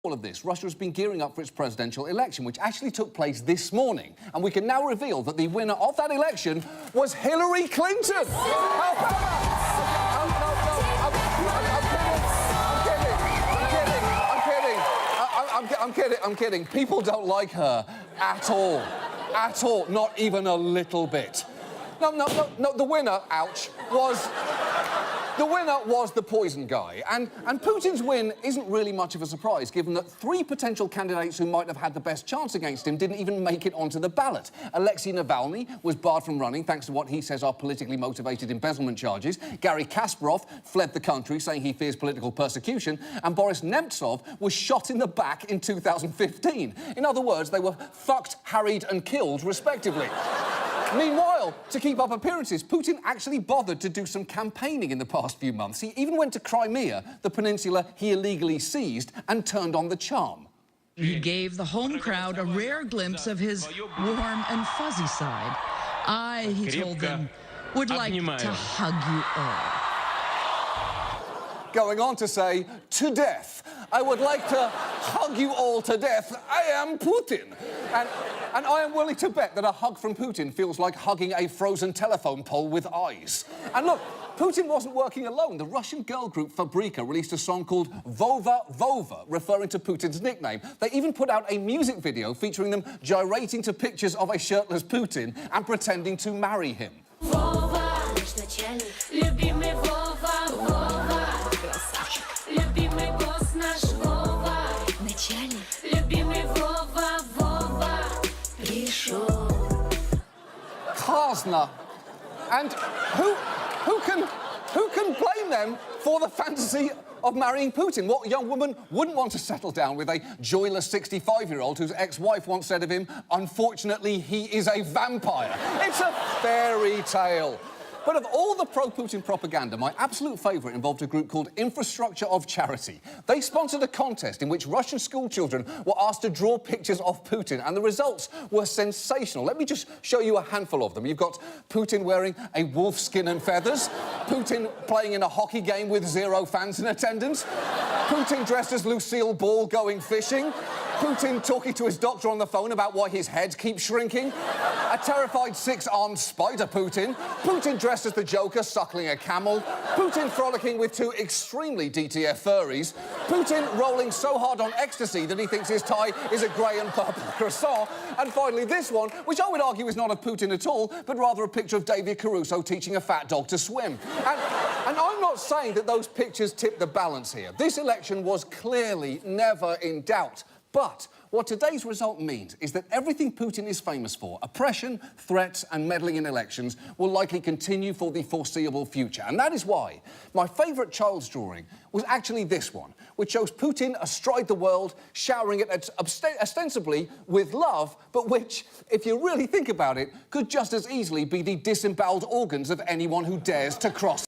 All of this, Russia has been gearing up for its presidential election, which actually took place this morning. And we can now reveal that the winner of that election was Hillary Clinton. I'm kidding. People don't like her at all. At all. Not even a little bit. No, the winner, ouch, was... The winner was the poison guy, and Putin's win isn't really much of a surprise, given that three potential candidates who might have had the best chance against him didn't even make it onto the ballot. Alexei Navalny was barred from running thanks to what he says are politically motivated embezzlement charges. Garry Kasparov fled the country, saying he fears political persecution, and Boris Nemtsov was shot in the back in 2015. In other words, they were fucked, harried and killed, respectively. Meanwhile, to keep up appearances, Putin actually bothered to do some campaigning in the past few months. He even went to Crimea, the peninsula he illegally seized, and turned on the charm. He gave the home crowd a rare glimpse of his warm and fuzzy side. I, he told them, would like to hug you all. Going on to say, to death. I would like to hug you all to death. I am Putin. And I am willing to bet that a hug from Putin feels like hugging a frozen telephone pole with eyes. And look, Putin wasn't working alone. The Russian girl group Fabrika released a song called Vova Vova, referring to Putin's nickname. They even put out a music video featuring them gyrating to pictures of a shirtless Putin and pretending to marry him. Krasna. And who can blame them for the fantasy of marrying Putin? What young woman wouldn't want to settle down with a joyless 65-year-old whose ex-wife once said of him, unfortunately, he is a vampire? It's a fairy tale. But of all the pro-Putin propaganda, my absolute favourite involved a group called Infrastructure of Charity. They sponsored a contest in which Russian schoolchildren were asked to draw pictures of Putin, and the results were sensational. Let me just show you a handful of them. You've got Putin wearing a wolf skin and feathers, Putin playing in a hockey game with 0 fans in attendance, Putin dressed as Lucille Ball going fishing, Putin talking to his doctor on the phone about why his head keeps shrinking, a terrified 6-armed spider Putin, Putin dressed as the Joker suckling a camel, Putin frolicking with 2 extremely DTF furries, Putin rolling so hard on ecstasy that he thinks his tie is a grey and purple croissant, and finally this one, which I would argue is not of Putin at all, but rather a picture of David Caruso teaching a fat dog to swim. And I'm not saying that those pictures tip the balance here. This election was clearly never in doubt. But what today's result means is that everything Putin is famous for, oppression, threats and meddling in elections, will likely continue for the foreseeable future. And that is why my favourite child's drawing was actually this one, which shows Putin astride the world, showering it ostensibly with love, but which, if you really think about it, could just as easily be the disemboweled organs of anyone who dares to cross